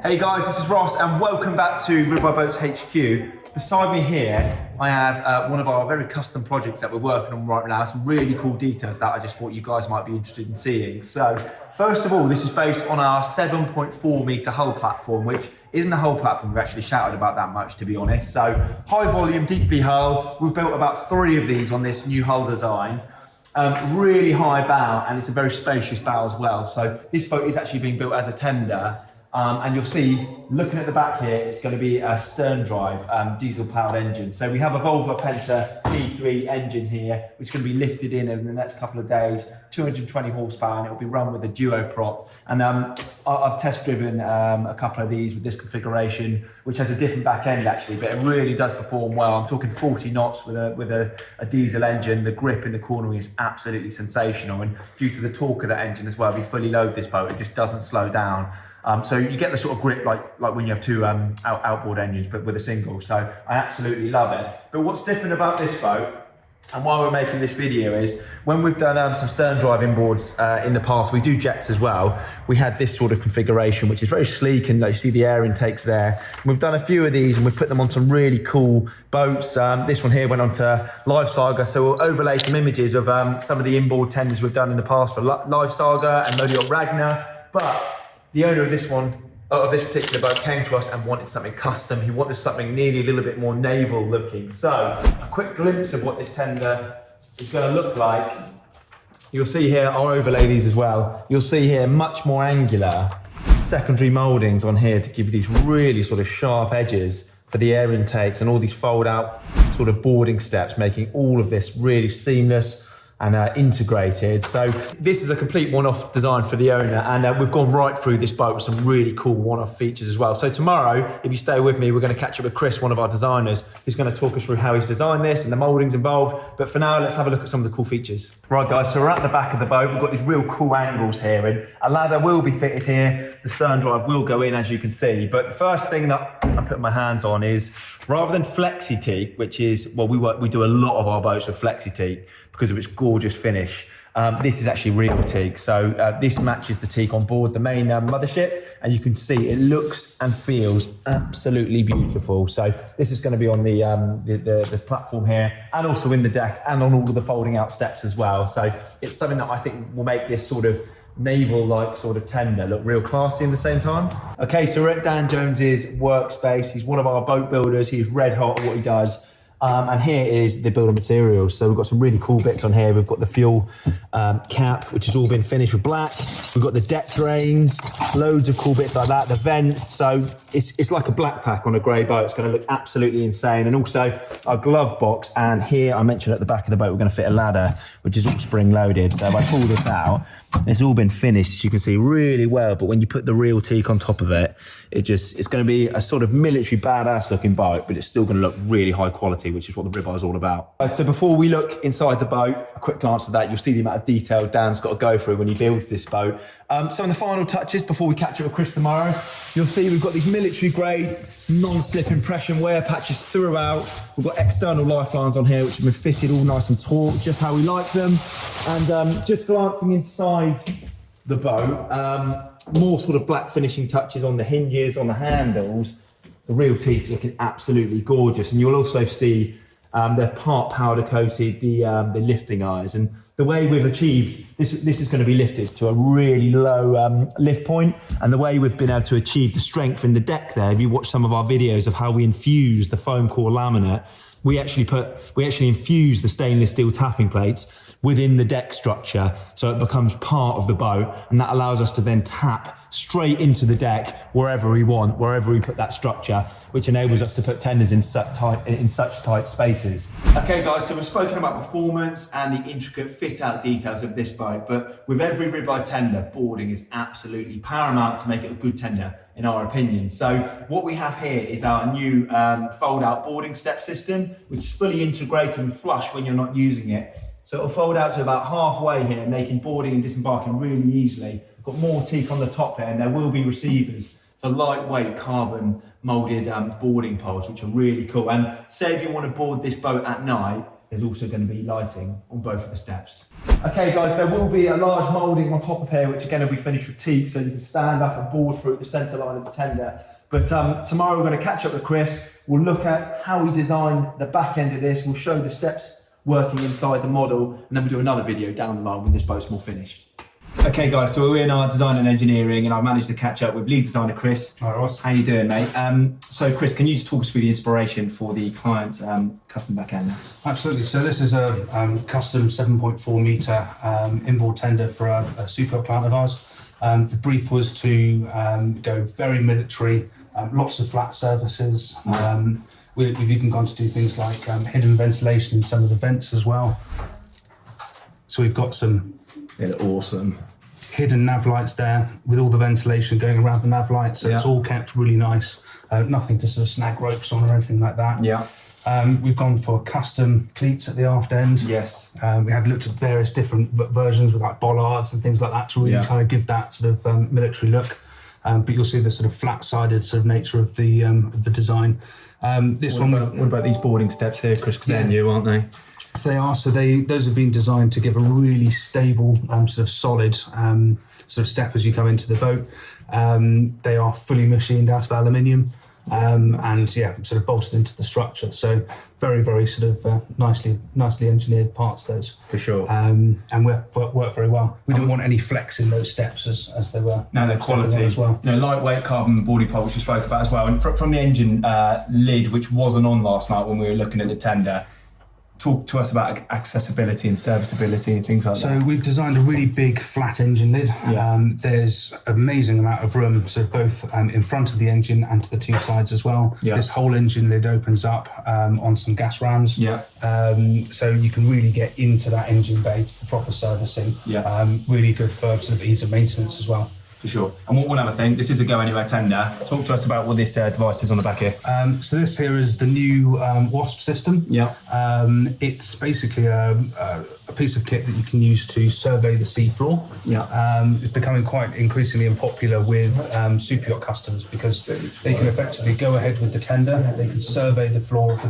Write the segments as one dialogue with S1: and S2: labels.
S1: Hey guys, this is Ross and welcome back to Ribeye Boats HQ. Beside me here, I have one of our very custom projects that we're working on right now. Some really cool details that I just thought you guys might be interested in seeing. So, first of all, this is based on our 7.4 metre hull platform, which isn't a hull platform we've actually shouted about that much, to be honest. So, high volume, deep V hull. We've built about 3 of these on this new hull design. Really high bow, and it's a very spacious bow as well. So, this boat is actually being built as a tender. And you'll see, looking at the back here, it's going to be a stern drive diesel-powered engine. So we have a Volvo Penta P3 engine here, which is going to be lifted in the next couple of days, 220 horsepower, and it will be run with a duo prop. And I've test driven a couple of these with this configuration, which has a different back end actually, but it really does perform well. I'm talking 40 knots with a diesel engine. The grip in the cornering is absolutely sensational, and due to the torque of that engine as well, if you fully load this boat, it just doesn't slow down. So you get the sort of grip like when you have 2 outboard engines, but with a single. So I absolutely love it. But what's different about this boat, and why we're making this video, is when we've done some stern drive inboards in the past, we do jets as well. We had this sort of configuration, which is very sleek, and you see the air intakes there. And we've done a few of these, and we've put them on some really cool boats. This one here went on to Live Saga, so we'll overlay some images of some of the inboard tenders we've done in the past for Live Saga and Mothership Ragnar. But the owner of this particular boat came to us and wanted something custom. He wanted something nearly a little bit more naval looking. So, a quick glimpse of what this tender is going to look like. You'll see here, I'll overlay these as well. You'll see here much more angular secondary mouldings on here to give these really sort of sharp edges for the air intakes, and all these fold out sort of boarding steps, making all of this really seamless and integrated. So this is a complete one-off design for the owner, and we've gone right through this boat with some really cool one-off features as well. So tomorrow, if you stay with me, we're going to catch up with Chris, one of our designers, who's going to talk us through how he's designed this and the mouldings involved. But for now, let's have a look at some of the cool feachers. Right guys, so we're at the back of the boat. We've got these real cool angles here, and a ladder will be fitted here. The stern drive will go in, as you can see. But the first thing that I'm putting my hands on is, rather than flexi teak, which is, well, we do a lot of our boats with flexi teak because of its gorgeous finish. This is actually real teak. So this matches the teak on board the main Mothership, and you can see it looks and feels absolutely beautiful. So this is going to be on the platform here, and also in the deck, and on all of the folding out steps as well. So it's something that I think will make this sort of naval-like sort of tender look real classy in the same time. Okay, so we're at Dan Jones's workspace. He's one of our boat builders. He's red hot at what he does. And here is the building materials. So we've got some really cool bits on here. We've got the fuel cap, which has all been finished with black. We've got the deck drains, loads of cool bits like that, the vents. So it's like a black pack on a grey boat. It's going to look absolutely insane. And also our glove box. And here, I mentioned at the back of the boat, we're going to fit a ladder, which is all spring loaded. So if I pull this out, it's all been finished, as you can see, really well. But when you put the real teak on top of it, it's going to be a sort of military badass looking boat, but it's still going to look really high quality, which is what the Ribeye is all about. So before we look inside the boat, a quick glance at that, you'll see the amount of detail Dan's got to go through when he builds this boat. Some of the final touches before we catch up with Chris tomorrow, you'll see we've got these military grade non-slip impression wear patches throughout. We've got external lifelines on here, which have been fitted all nice and taut, just how we like them. And just glancing inside the boat, more sort of black finishing touches on the hinges, on the handles. The real teak's looking absolutely gorgeous, and you'll also see they've part powder coated the lifting eyes, and the way we've achieved this is going to be lifted to a really low lift point, and the way we've been able to achieve the strength in the deck there. If you watch some of our videos of how we infuse the foam core laminate, we actually infuse the stainless steel tapping plates within the deck structure, so it becomes part of the boat, and that allows us to then tap straight into the deck wherever we want, wherever we put that structure, which enables us to put tenders in such tight spaces. Okay guys, so we've spoken about performance and the intricate fit out details of this boat, but with every Ribeye tender, boarding is absolutely paramount to make it a good tender, in our opinion. So what we have here is our new fold out boarding step system, which is fully integrated and flush when you're not using it. So it'll fold out to about halfway here, making boarding and disembarking really easily. Got more teak on the top here, and there will be receivers for lightweight carbon moulded boarding poles, which are really cool. And say if you want to board this boat at night, there's also going to be lighting on both of the steps. Okay guys, there will be a large moulding on top of here, which again will be finished with teak, so you can stand up and board through the centre line of the tender. But tomorrow we're going to catch up with Chris. We'll look at how he designed the back end of this. We'll show the steps working inside the model, and then we'll do another video down the line when this boat's more finished. Okay guys, so we're in our design and engineering, and I've managed to catch up with lead designer Chris.
S2: Hi Ross.
S1: How you doing, mate? So Chris, can you just talk us through the inspiration for the client's custom back end?
S2: Absolutely. So this is a custom 7.4 metre inboard tender for a super client of ours. The brief was to go very military, lots of flat surfaces. We've even gone to do things like hidden ventilation in some of the vents as well. So we've got some
S1: awesome
S2: hidden nav lights there with all the ventilation going around the nav lights, so it's all kept really nice. Nothing to sort of snag ropes on or anything like that.
S1: Yeah.
S2: We've gone for custom cleats at the aft end.
S1: Yes.
S2: We had looked at various different versions with like bollards and things like that to really kind of give that sort of military look. But you'll see the sort of flat-sided sort of nature of the design.
S1: What about these boarding steps here, Chris? Because they're new, aren't they?
S2: So they are. So those have been designed to give a really stable, sort of solid sort of step as you come into the boat. They are fully machined out of aluminium. And yeah, sort of bolted into the structure. So very, very sort of nicely engineered parts, those.
S1: For sure.
S2: And work very well. We didn't want any flex in those steps as they were.
S1: No, they're quality
S2: as well.
S1: You know, lightweight carbon boarding pole, which you spoke about as well. And from the engine lid, which wasn't on last night when we were looking at the tender, talk to us about accessibility and serviceability and things like that.
S2: So we've designed a really big flat engine lid.
S1: Yeah.
S2: There's an amazing amount of room, so both in front of the engine and to the two sides as well.
S1: Yeah.
S2: This whole engine lid opens up on some gas rams.
S1: Yeah.
S2: So you can really get into that engine bay for proper servicing.
S1: Yeah.
S2: Really good for sort of ease of maintenance as well.
S1: For sure. And one other thing, this is a go anywhere tender. Talk to us about what this device is on the back here.
S2: So this here is the new Wasp System.
S1: Yeah.
S2: It's basically a piece of kit that you can use to survey the seafloor.
S1: Yeah.
S2: It's becoming quite increasingly unpopular with superyacht customers because they can effectively go ahead with the tender, they can survey the floor of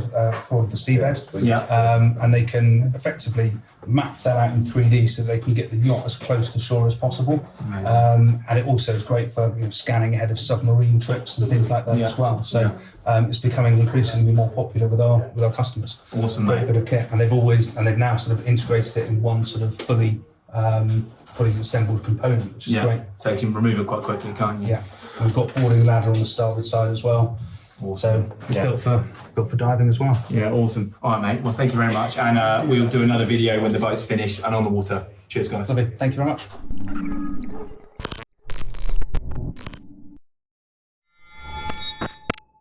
S2: the seabed, and they can effectively map that out in 3D so they can get the yacht as close to shore as possible. And it also is great for scanning ahead of submarine trips and things like that as well. So it's becoming increasingly more popular with our customers.
S1: Awesome,
S2: Great
S1: mate.
S2: bit of kit, and they've now sort of integrated it in one sort of fully assembled component, which is great.
S1: So you can remove it quite quickly, can't you?
S2: Yeah. And we've got boarding ladder on the starboard side as well.
S1: Awesome.
S2: So it's built for diving as well.
S1: Yeah, awesome. All right, mate. Well, thank you very much. And we'll do another video when the boat's finished and on the water. Cheers, guys.
S2: Lovely. Thank you very much.